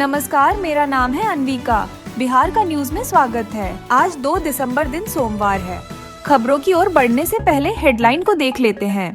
नमस्कार, मेरा नाम है अनविका। बिहार का न्यूज में स्वागत है। आज 2 दिसंबर दिन सोमवार है। खबरों की ओर बढ़ने से पहले हेडलाइन को देख लेते हैं।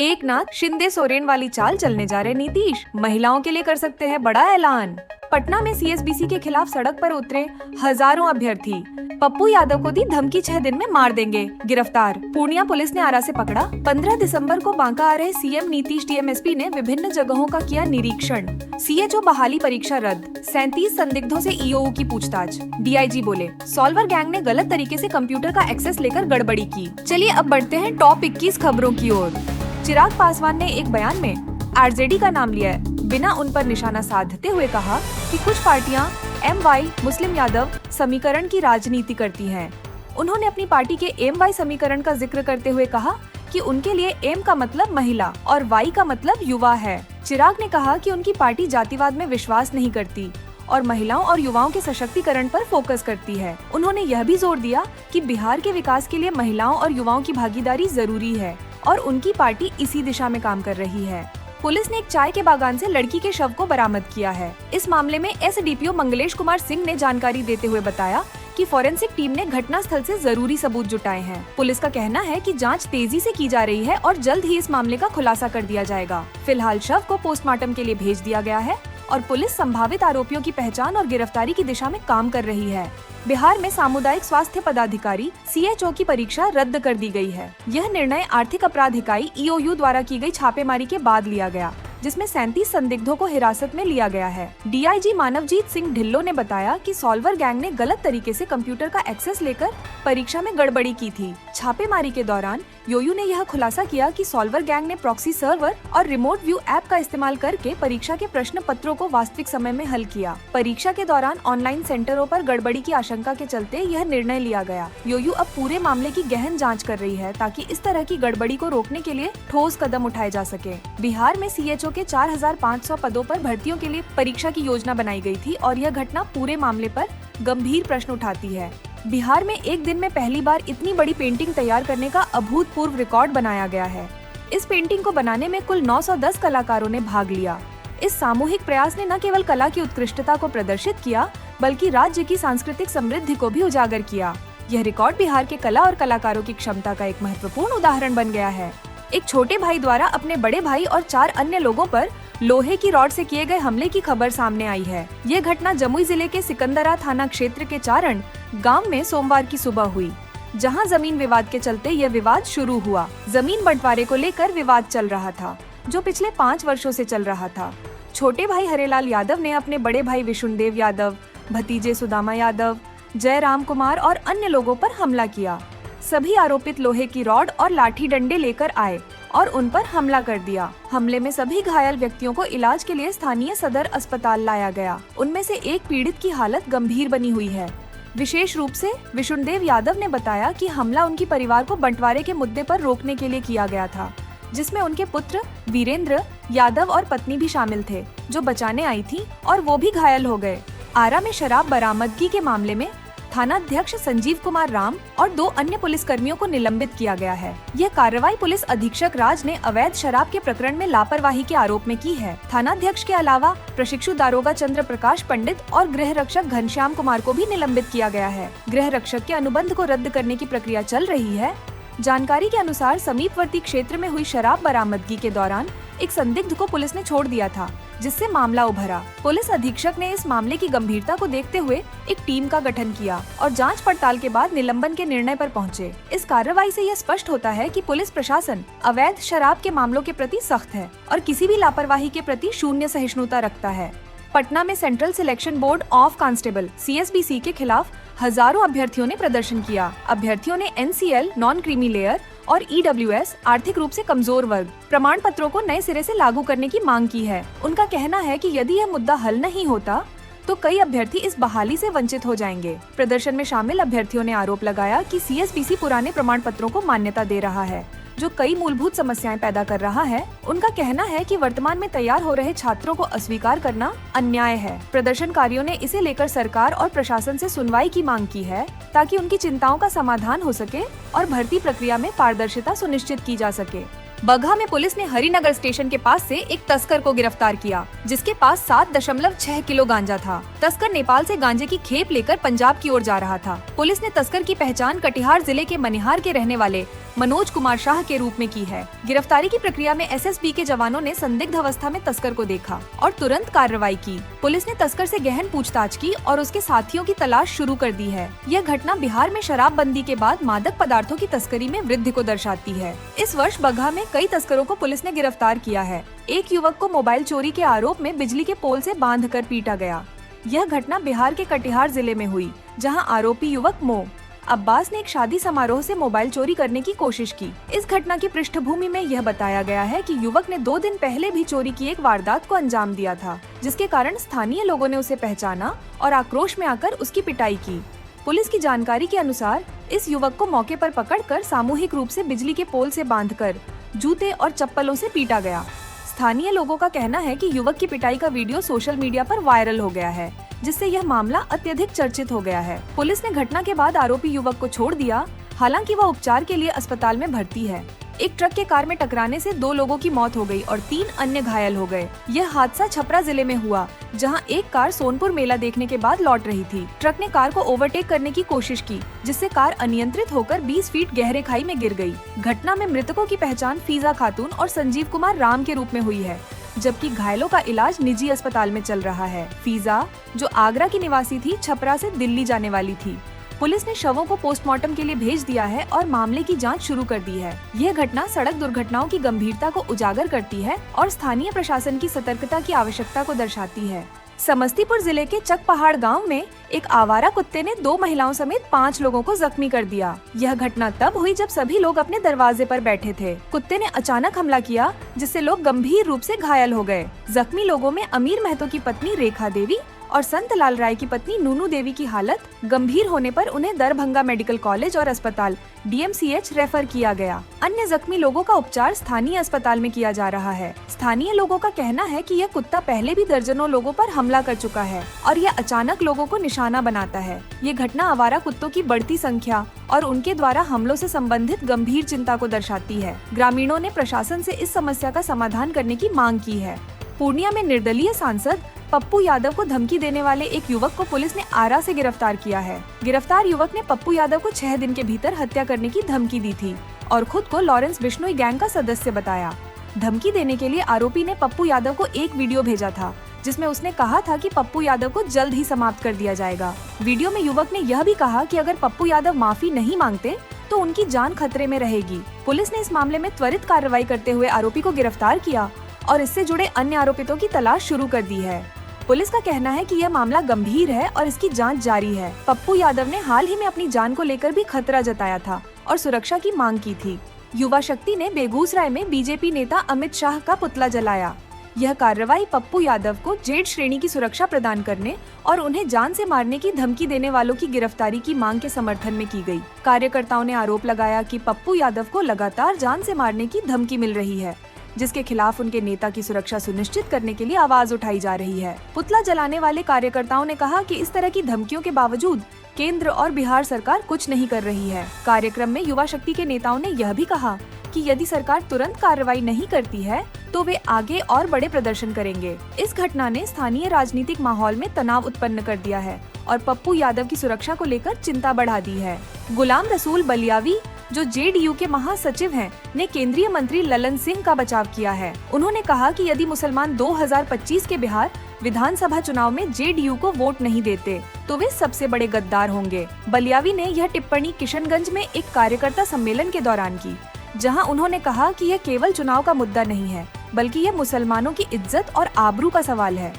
एकनाथ शिंदे सोरेन वाली चाल चलने जा रहे नीतीश, महिलाओं के लिए कर सकते हैं बड़ा ऐलान। पटना में सीएसबीसी के खिलाफ सड़क पर उतरे हजारों अभ्यर्थी। पप्पू यादव को दी धमकी, 6 दिन में मार देंगे, गिरफ्तार। पूर्णिया पुलिस ने आरा से पकड़ा। 15 दिसंबर को बांका आ रहे सीएम नीतीश डीएमएसपी ने विभिन्न जगहों का किया निरीक्षण। सीएचओ बहाली परीक्षा रद्द, 37 संदिग्धों से ईओ की पूछताछ। डीआईजी बोले, सॉल्वर गैंग ने गलत तरीके से कंप्यूटर का एक्सेस लेकर गड़बड़ी की। चलिए अब बढ़ते हैं टॉप 21 खबरों की ओर। चिराग पासवान ने एक बयान में आरजेडी का नाम लिया है, बिना उन पर निशाना साधते हुए कहा कि कुछ पार्टियां एमवाई मुस्लिम यादव समीकरण की राजनीति करती हैं। उन्होंने अपनी पार्टी के एमवाई समीकरण का जिक्र करते हुए कहा कि उनके लिए एम का मतलब महिला और वाई का मतलब युवा है। चिराग ने कहा कि उनकी पार्टी जातिवाद में विश्वास नहीं करती और महिलाओं और युवाओं के सशक्तिकरण पर फोकस करती है। उन्होंने यह भी जोर दिया कि बिहार के विकास के लिए महिलाओं और युवाओं की भागीदारी जरूरी है और उनकी पार्टी इसी दिशा में काम कर रही है। पुलिस ने एक चाय के बागान से लड़की के शव को बरामद किया है। इस मामले में एसडीपीओ मंगलेश कुमार सिंह ने जानकारी देते हुए बताया कि फोरेंसिक टीम ने घटनास्थल से जरूरी सबूत जुटाए हैं। पुलिस का कहना है कि जांच तेजी से की जा रही है और जल्द ही इस मामले का खुलासा कर दिया जाएगा। फिलहाल शव को पोस्टमार्टम के लिए भेज दिया गया है और पुलिस संभावित आरोपियों की पहचान और गिरफ्तारी की दिशा में काम कर रही है। बिहार में सामुदायिक स्वास्थ्य पदाधिकारी सीएचओ की परीक्षा रद्द कर दी गई है। यह निर्णय आर्थिक अपराध इकाई ईओयू द्वारा की गई छापेमारी के बाद लिया गया, जिसमें 37 संदिग्धों को हिरासत में लिया गया है। डीआईजी मानवजीत सिंह ढिल्लो ने बताया कि सॉल्वर गैंग ने गलत तरीके से कंप्यूटर का एक्सेस लेकर परीक्षा में गड़बड़ी की थी। छापेमारी के दौरान योयू ने यह खुलासा किया कि सॉल्वर गैंग ने प्रॉक्सी सर्वर और रिमोट व्यू ऐप का इस्तेमाल करके परीक्षा के प्रश्न पत्रों को वास्तविक समय में हल किया। परीक्षा के दौरान ऑनलाइन सेंटरों पर गड़बड़ी की आशंका के चलते यह निर्णय लिया गया। योयू अब पूरे मामले की गहन जांच कर रही है ताकि इस तरह की गड़बड़ी को रोकने के लिए ठोस कदम उठाए जा सके। बिहार में सीएचओ के 4500 पदों पर भर्तियों के लिए परीक्षा की योजना बनाई गई थी और यह घटना पूरे मामले पर गंभीर प्रश्न उठाती है। बिहार में एक दिन में पहली बार इतनी बड़ी पेंटिंग तैयार करने का अभूतपूर्व रिकॉर्ड बनाया गया है। इस पेंटिंग को बनाने में कुल 910 कलाकारों ने भाग लिया। इस सामूहिक प्रयास ने न केवल कला की उत्कृष्टता को प्रदर्शित किया, बल्कि राज्य की सांस्कृतिक समृद्धि को भी उजागर किया। यह रिकॉर्ड बिहार के कला और कलाकारों की क्षमता का एक महत्वपूर्ण उदाहरण बन गया है। एक छोटे भाई द्वारा अपने बड़े भाई और 4 अन्य लोगों पर लोहे की रॉड से किए गए हमले की खबर सामने आई है। ये घटना जमुई जिले के सिकंदरा थाना क्षेत्र के चारण गांव में सोमवार की सुबह हुई, जहां जमीन विवाद के चलते यह विवाद शुरू हुआ। जमीन बंटवारे को लेकर विवाद चल रहा था, जो पिछले 5 वर्षों से चल रहा था। छोटे भाई हरेलाल यादव ने अपने बड़े भाई विष्णुदेव यादव, भतीजे सुदामा यादव, जयराम कुमार और अन्य लोगों पर हमला किया। सभी आरोपित लोहे की रॉड और लाठी डंडे लेकर आए और उन पर हमला कर दिया। हमले में सभी घायल व्यक्तियों को इलाज के लिए स्थानीय सदर अस्पताल लाया गया। उनमें से एक पीड़ित की हालत गंभीर बनी हुई है। विशेष रूप से विष्णुदेव यादव ने बताया कि हमला उनके परिवार को बंटवारे के मुद्दे पर रोकने के लिए किया गया था, जिसमें उनके पुत्र वीरेंद्र यादव और पत्नी भी शामिल थे, जो बचाने आई थी और वो भी घायल हो गए। आरा में शराब बरामदगी के मामले में थानाध्यक्ष संजीव कुमार राम और 2 अन्य पुलिसकर्मियों को निलंबित किया गया है। यह कार्रवाई पुलिस अधीक्षक राज ने अवैध शराब के प्रकरण में लापरवाही के आरोप में की है। थानाध्यक्ष के अलावा प्रशिक्षु दारोगा चंद्र प्रकाश पंडित और गृह रक्षक घनश्याम कुमार को भी निलंबित किया गया है। गृह रक्षक के अनुबंध को रद्द करने की प्रक्रिया चल रही है। जानकारी के अनुसार समीपवर्ती क्षेत्र में हुई शराब बरामदगी के दौरान एक संदिग्ध को पुलिस ने छोड़ दिया था, जिससे मामला उभरा। पुलिस अधीक्षक ने इस मामले की गंभीरता को देखते हुए एक टीम का गठन किया और जांच पड़ताल के बाद निलंबन के निर्णय पर पहुंचे। इस कार्रवाई से यह स्पष्ट होता है कि पुलिस प्रशासन अवैध शराब के मामलों के प्रति सख्त है और किसी भी लापरवाही के प्रति शून्य सहिष्णुता रखता है। पटना में central selection board of constable CSBC के खिलाफ हजारों अभ्यर्थियों ने प्रदर्शन किया। अभ्यर्थियों ने एनसीएल नॉन क्रीमी लेयर और ईडब्ल्यूएस आर्थिक रूप से कमजोर वर्ग प्रमाण पत्रों को नए सिरे से लागू करने की मांग की है। उनका कहना है कि यदि यह मुद्दा हल नहीं होता तो कई अभ्यर्थी इस बहाली से वंचित हो जाएंगे। प्रदर्शन में शामिल अभ्यर्थियों ने आरोप लगाया कि सीएसबीसी पुराने प्रमाण पत्रों को मान्यता दे रहा है, जो कई मूलभूत समस्याएं पैदा कर रहा है। उनका कहना है कि वर्तमान में तैयार हो रहे छात्रों को अस्वीकार करना अन्याय है। प्रदर्शनकारियों ने इसे लेकर सरकार और प्रशासन से सुनवाई की मांग की है, ताकि उनकी चिंताओं का समाधान हो सके और भर्ती प्रक्रिया में पारदर्शिता सुनिश्चित की जा सके। बगहा में पुलिस ने हरिनगर स्टेशन के पास से एक तस्कर को गिरफ्तार किया, जिसके पास 7.6 किलो गांजा था। तस्कर नेपाल से गांजे की खेप लेकर पंजाब की ओर जा रहा था। पुलिस ने तस्कर की पहचान कटिहार जिले के मनिहार के रहने वाले मनोज कुमार शाह के रूप में की है। गिरफ्तारी की प्रक्रिया में एसएसबी के जवानों ने संदिग्ध अवस्था में तस्कर को देखा और तुरंत कार्रवाई की। पुलिस ने तस्कर से गहन पूछताछ की और उसके साथियों की तलाश शुरू कर दी है। यह घटना बिहार में शराबबंदी के बाद मादक पदार्थों की तस्करी में वृद्धि को दर्शाती है। इस वर्ष बगहा में कई तस्करों को पुलिस ने गिरफ्तार किया है। एक युवक को मोबाइल चोरी के आरोप में बिजली के पोल से बांधकर पीटा गया। यह घटना बिहार के कटिहार जिले में हुई, जहां आरोपी युवक मो अब्बास ने एक शादी समारोह से मोबाइल चोरी करने की कोशिश की। इस घटना की पृष्ठभूमि में यह बताया गया है कि युवक ने 2 दिन पहले भी चोरी की एक वारदात को अंजाम दिया था, जिसके कारण स्थानीय लोगों ने उसे पहचाना और आक्रोश में आकर उसकी पिटाई की। पुलिस की जानकारी के अनुसार इस युवक को मौके पर पकड़कर सामूहिक रूप से बिजली के पोल से बांधकर जूते और चप्पलों से पीटा गया। स्थानीय लोगों का कहना है कि युवक की पिटाई का वीडियो सोशल मीडिया पर वायरल हो गया है, जिससे यह मामला अत्यधिक चर्चित हो गया है। पुलिस ने घटना के बाद आरोपी युवक को छोड़ दिया, हालांकि वह उपचार के लिए अस्पताल में भर्ती है। एक ट्रक के कार में टकराने से 2 लोगों की मौत हो गई और 3 अन्य घायल हो गए। यह हादसा छपरा जिले में हुआ, जहां एक कार सोनपुर मेला देखने के बाद लौट रही थी। ट्रक ने कार को ओवरटेक करने की कोशिश की, जिससे कार अनियंत्रित होकर 20 फीट गहरे खाई में गिर गई। घटना में मृतकों की पहचान फीजा खातून और संजीव कुमार राम के रूप में हुई है, जबकि घायलों का इलाज निजी अस्पताल में चल रहा है। फीजा, जो आगरा की निवासी थी, छपरा से दिल्ली जाने वाली थी। पुलिस ने शवों को पोस्टमार्टम के लिए भेज दिया है और मामले की जांच शुरू कर दी है। यह घटना सड़क दुर्घटनाओं की गंभीरता को उजागर करती है और स्थानीय प्रशासन की सतर्कता की आवश्यकता को दर्शाती है। समस्तीपुर जिले के चक पहाड़ गांव में एक आवारा कुत्ते ने 2 महिलाओं समेत 5 लोगों को जख्मी कर दिया। यह घटना तब हुई जब सभी लोग अपने दरवाजे पर बैठे थे। कुत्ते ने अचानक हमला किया, जिससे लोग गंभीर रूप से घायल हो गए। जख्मी लोगों में अमीर महतो की पत्नी रेखा देवी और संत लाल राय की पत्नी नूनू देवी की हालत गंभीर होने पर उन्हें दरभंगा मेडिकल कॉलेज और अस्पताल DMCH रेफर किया गया। अन्य जख्मी लोगों का उपचार स्थानीय अस्पताल में किया जा रहा है। स्थानीय लोगों का कहना है कि यह कुत्ता पहले भी दर्जनों लोगों पर हमला कर चुका है और यह अचानक लोगों को निशाना बनाता है। ये घटना आवारा कुत्तों की बढ़ती संख्या और उनके द्वारा हमलों से संबंधित गंभीर चिंता को दर्शाती है। ग्रामीणों ने प्रशासन से इस समस्या का समाधान करने की मांग की है। पूर्णिया में निर्दलीय सांसद पप्पू यादव को धमकी देने वाले एक युवक को पुलिस ने आरा से गिरफ्तार किया है। गिरफ्तार युवक ने पप्पू यादव को 6 दिन के भीतर हत्या करने की धमकी दी थी और खुद को लॉरेंस बिश्नोई गैंग का सदस्य बताया। धमकी देने के लिए आरोपी ने पप्पू यादव को एक वीडियो भेजा था, जिसमें उसने कहा था कि पप्पू यादव को जल्द ही समाप्त कर दिया जाएगा। वीडियो में युवक ने यह भी कहा कि अगर पप्पू यादव माफी नहीं मांगते तो उनकी जान खतरे में रहेगी। पुलिस ने इस मामले में त्वरित कार्रवाई करते हुए आरोपी को गिरफ्तार किया और इससे जुड़े अन्य आरोपितों की तलाश शुरू कर दी है। पुलिस का कहना है कि यह मामला गंभीर है और इसकी जांच जारी है। पप्पू यादव ने हाल ही में अपनी जान को लेकर भी खतरा जताया था और सुरक्षा की मांग की थी। युवा शक्ति ने बेगूसराय में बीजेपी नेता अमित शाह का पुतला जलाया। यह कार्रवाई पप्पू यादव को जेड श्रेणी की सुरक्षा प्रदान करने और उन्हें जान से मारने की धमकी देने वालों की गिरफ्तारी की मांग के समर्थन में की गई। कार्यकर्ताओं ने आरोप लगाया कि पप्पू यादव को लगातार जान से मारने की धमकी मिल रही है, जिसके खिलाफ उनके नेता की सुरक्षा सुनिश्चित करने के लिए आवाज उठाई जा रही है। पुतला जलाने वाले कार्यकर्ताओं ने कहा कि इस तरह की धमकियों के बावजूद केंद्र और बिहार सरकार कुछ नहीं कर रही है। कार्यक्रम में युवा शक्ति के नेताओं ने यह भी कहा कि यदि सरकार तुरंत कार्रवाई नहीं करती है तो वे आगे और बड़े प्रदर्शन करेंगे। इस घटना ने स्थानीय राजनीतिक माहौल में तनाव उत्पन्न कर दिया है और पप्पू यादव की सुरक्षा को लेकर चिंता बढ़ा दी है। गुलाम रसूल बलियावी, जो JDU के महासचिव हैं, ने केंद्रीय मंत्री ललन सिंह का बचाव किया है। उन्होंने कहा कि यदि मुसलमान 2025 के बिहार विधानसभा चुनाव में JDU को वोट नहीं देते तो वे सबसे बड़े गद्दार होंगे। बलियावी ने यह टिप्पणी किशनगंज में एक कार्यकर्ता सम्मेलन के दौरान की, जहां उन्होंने कहा कि यह केवल चुनाव का मुद्दा नहीं है, बल्कि यह मुसलमानों की इज्जत और आबरू का सवाल है।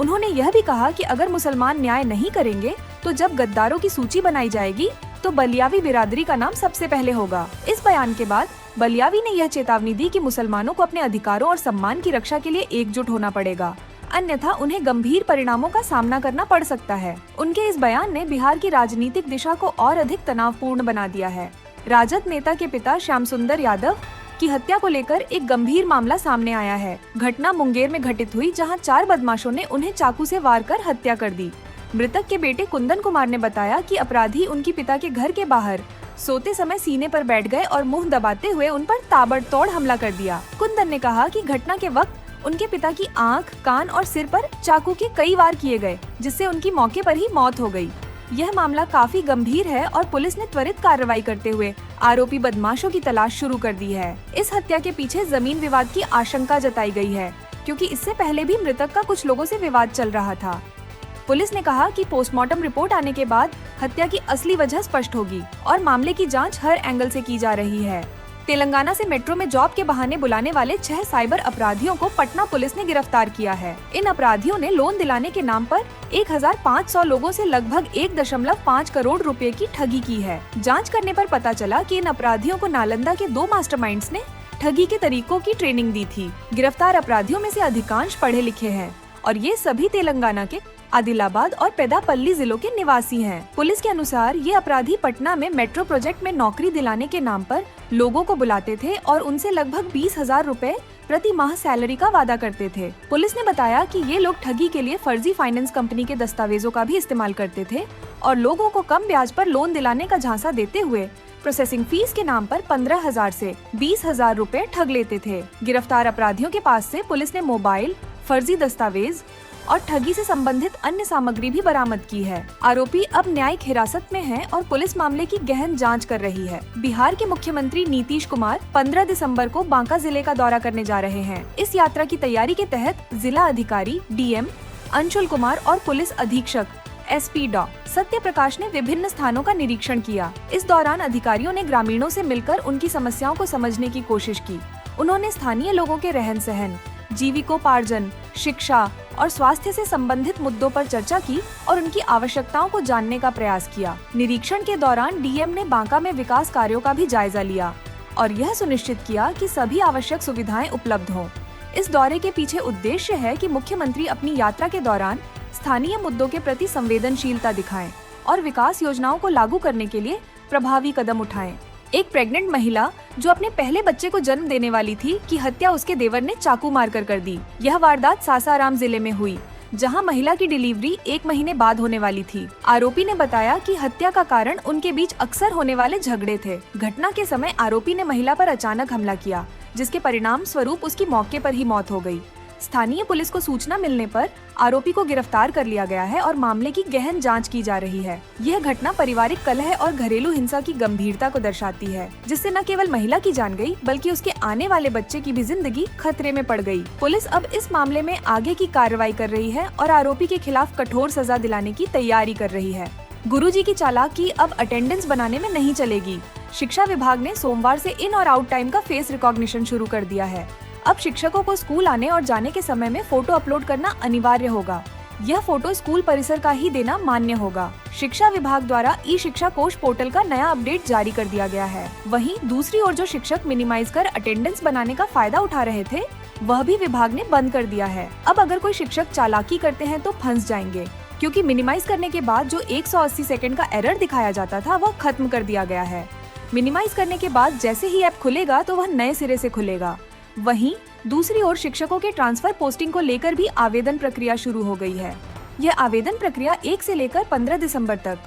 उन्होंने यह भी कहा कि अगर मुसलमान न्याय नहीं करेंगे तो जब गद्दारों की सूची बनाई जाएगी तो बलियावी बिरादरी का नाम सबसे पहले होगा। इस बयान के बाद बलियावी ने यह चेतावनी दी कि मुसलमानों को अपने अधिकारों और सम्मान की रक्षा के लिए एकजुट होना पड़ेगा, अन्यथा उन्हें गंभीर परिणामों का सामना करना पड़ सकता है। उनके इस बयान ने बिहार की राजनीतिक दिशा को और अधिक तनावपूर्ण बना दिया है। राजद नेता के पिता श्याम सुंदर यादव की हत्या को लेकर एक गंभीर मामला सामने आया है। घटना मुंगेर में घटित हुई, जहां 4 बदमाशों ने उन्हें चाकू से वार कर हत्या कर दी। मृतक के बेटे कुंदन कुमार ने बताया कि अपराधी उनकी पिता के घर के बाहर सोते समय सीने पर बैठ गए और मुंह दबाते हुए उन पर ताबड़तोड़ हमला कर दिया। कुंदन ने कहा कि घटना के वक्त उनके पिता की आंख, कान और सिर पर चाकू के कई वार किए गए, जिससे उनकी मौके पर ही मौत हो गई। यह मामला काफी गंभीर है और पुलिस ने त्वरित कार्रवाई करते हुए आरोपी बदमाशों की तलाश शुरू कर दी है। इस हत्या के पीछे जमीन विवाद की आशंका जताई गई है, क्योंकि इससे पहले भी मृतक का कुछ लोगों से विवाद चल रहा था। पुलिस ने कहा कि पोस्टमार्टम रिपोर्ट आने के बाद हत्या की असली वजह स्पष्ट होगी और मामले की जांच हर एंगल से की जा रही है। तेलंगाना से मेट्रो में जॉब के बहाने बुलाने वाले 6 साइबर अपराधियों को पटना पुलिस ने गिरफ्तार किया है। इन अपराधियों ने लोन दिलाने के नाम पर 1500 लोगों से लगभग 1.5 करोड़ रुपए की ठगी की है। जांच करने पर पता चला कि इन अपराधियों को नालंदा के 2 मास्टरमाइंड्स ने ठगी के तरीकों की ट्रेनिंग दी थी। गिरफ्तार अपराधियों में से अधिकांश पढ़े लिखे हैं और ये सभी तेलंगाना के आदिलाबाद और पेदापल्ली जिलों के निवासी हैं। पुलिस के अनुसार ये अपराधी पटना में मेट्रो प्रोजेक्ट में नौकरी दिलाने के नाम पर लोगों को बुलाते थे और उनसे लगभग 20,000 रुपए प्रति माह सैलरी का वादा करते थे। पुलिस ने बताया कि ये लोग ठगी के लिए फर्जी फाइनेंस कंपनी के दस्तावेजों का भी इस्तेमाल करते थे और लोगों को कम ब्याज पर लोन दिलाने का झांसा देते हुए प्रोसेसिंग फीस के नाम पर 15,000 से 20,000 रुपए ठग लेते थे। गिरफ्तार अपराधियों के पास से पुलिस ने मोबाइल, फर्जी दस्तावेज और ठगी से संबंधित अन्य सामग्री भी बरामद की है। आरोपी अब न्यायिक हिरासत में हैं और पुलिस मामले की गहन जांच कर रही है। बिहार के मुख्यमंत्री नीतीश कुमार 15 दिसंबर को बांका जिले का दौरा करने जा रहे हैं। इस यात्रा की तैयारी के तहत जिला अधिकारी डीएम अंशुल कुमार और पुलिस अधीक्षक एसपी डॉ सत्य प्रकाश ने विभिन्न स्थानों का निरीक्षण किया। इस दौरान अधिकारियों ने ग्रामीणों से मिलकर उनकी समस्याओं को समझने की कोशिश की। उन्होंने स्थानीय लोगों के रहन सहन, जीविकोपार्जन, शिक्षा और स्वास्थ्य से संबंधित मुद्दों पर चर्चा की और उनकी आवश्यकताओं को जानने का प्रयास किया। निरीक्षण के दौरान डीएम ने बांका में विकास कार्यों का भी जायजा लिया और यह सुनिश्चित किया कि सभी आवश्यक सुविधाएं उपलब्ध हों। इस दौरे के पीछे उद्देश्य है कि मुख्यमंत्री अपनी यात्रा के दौरान स्थानीय मुद्दों के प्रति संवेदनशीलता दिखाएं और विकास योजनाओं को लागू करने के लिए प्रभावी कदम उठाएं। एक प्रेग्नेंट महिला जो अपने पहले बच्चे को जन्म देने वाली थी की हत्या उसके देवर ने चाकू मारकर कर दी। यह वारदात सासाराम जिले में हुई, जहां महिला की डिलीवरी 1 महीने बाद होने वाली थी। आरोपी ने बताया कि हत्या का कारण उनके बीच अक्सर होने वाले झगड़े थे। घटना के समय आरोपी ने महिला पर अचानक हमला किया, जिसके परिणाम स्वरूप उसकी मौके पर ही मौत हो गई। स्थानीय पुलिस को सूचना मिलने पर आरोपी को गिरफ्तार कर लिया गया है और मामले की गहन जांच की जा रही है। यह घटना पारिवारिक कलह और घरेलू हिंसा की गंभीरता को दर्शाती है, जिससे न केवल महिला की जान गई बल्कि उसके आने वाले बच्चे की भी जिंदगी खतरे में पड़ गई। पुलिस अब इस मामले में आगे की कार्रवाई कर रही है और आरोपी के खिलाफ कठोर सजा दिलाने की तैयारी कर रही है। गुरुजी की चालाकी अब अटेंडेंस बनाने में नहीं चलेगी। शिक्षा विभाग ने सोमवार से इन और आउट टाइम का फेस रिकॉग्निशन शुरू कर दिया है। अब शिक्षकों को स्कूल आने और जाने के समय में फोटो अपलोड करना अनिवार्य होगा। यह फोटो स्कूल परिसर का ही देना मान्य होगा। शिक्षा विभाग द्वारा ई शिक्षा कोष पोर्टल का नया अपडेट जारी कर दिया गया है। वहीं दूसरी ओर जो शिक्षक मिनिमाइज कर अटेंडेंस बनाने का फायदा उठा रहे थे, वह भी विभाग ने बंद कर दिया है। अब अगर कोई शिक्षक चालाकी करते हैं तो फंस जाएंगे, क्योंकि मिनिमाइज करने के बाद जो 180 सेकंड का एरर दिखाया जाता था वह खत्म कर दिया गया है। मिनिमाइज करने के बाद जैसे ही ऐप खुलेगा तो वह नए सिरे से खुलेगा। वहीं दूसरी ओर शिक्षकों के ट्रांसफर पोस्टिंग को लेकर भी आवेदन प्रक्रिया शुरू हो गई है। यह आवेदन प्रक्रिया 1 से लेकर 15 दिसंबर तक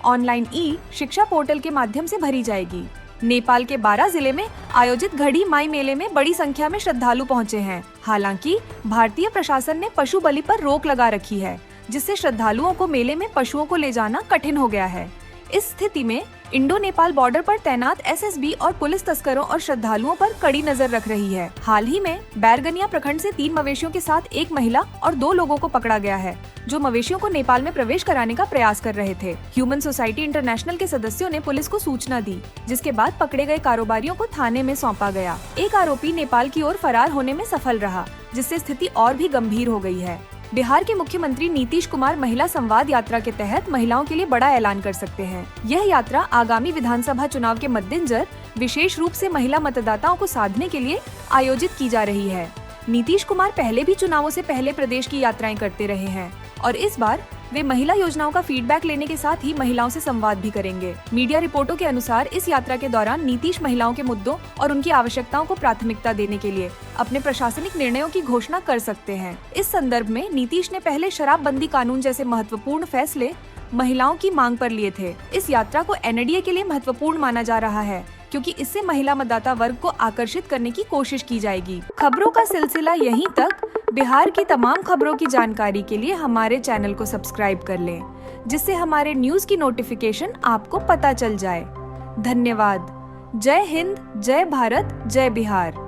ऑनलाइन ई शिक्षा पोर्टल के माध्यम से भरी जाएगी। नेपाल के 12 जिले में आयोजित घड़ी माई मेले में बड़ी संख्या में श्रद्धालु पहुंचे हैं। हालांकि भारतीय प्रशासन ने पशु बलि पर रोक लगा रखी है, जिससे श्रद्धालुओं को मेले में पशुओं को ले जाना कठिन हो गया है। इस स्थिति में इंडो नेपाल बॉर्डर पर तैनात एसएसबी और पुलिस तस्करों और श्रद्धालुओं पर कड़ी नजर रख रही है। हाल ही में बैरगनिया प्रखंड से 3 मवेशियों के साथ एक महिला और 2 लोगों को पकड़ा गया है, जो मवेशियों को नेपाल में प्रवेश कराने का प्रयास कर रहे थे। ह्यूमन सोसाइटी इंटरनेशनल के सदस्यों ने पुलिस को सूचना दी, जिसके बाद पकड़े गए कारोबारियों को थाने में सौंपा गया। एक आरोपी नेपाल की ओर फरार होने में सफल रहा, जिससे स्थिति और भी गंभीर हो गई है। बिहार के मुख्यमंत्री नीतीश कुमार महिला संवाद यात्रा के तहत महिलाओं के लिए बड़ा ऐलान कर सकते हैं। यह यात्रा आगामी विधानसभा चुनाव के मद्देनजर विशेष रूप से महिला मतदाताओं को साधने के लिए आयोजित की जा रही है। नीतीश कुमार पहले भी चुनावों से पहले प्रदेश की यात्राएं करते रहे हैं और इस बार वे महिला योजनाओं का फीडबैक लेने के साथ ही महिलाओं से संवाद भी करेंगे। मीडिया रिपोर्टों के अनुसार इस यात्रा के दौरान नीतीश महिलाओं के मुद्दों और उनकी आवश्यकताओं को प्राथमिकता देने के लिए अपने प्रशासनिक निर्णयों की घोषणा कर सकते हैं। इस संदर्भ में नीतीश ने पहले शराबबंदी कानून जैसे महत्वपूर्ण फैसले महिलाओं की मांग पर लिए थे। इस यात्रा को एनडीए के लिए महत्वपूर्ण माना जा रहा है क्योंकि इससे महिला मतदाता वर्ग को आकर्षित करने की कोशिश की जाएगी। खबरों का सिलसिला यहीं तक। बिहार की तमाम खबरों की जानकारी के लिए हमारे चैनल को सब्सक्राइब कर लें, जिससे हमारे न्यूज की नोटिफिकेशन आपको पता चल जाए। धन्यवाद। जय हिंद, जय भारत, जय बिहार।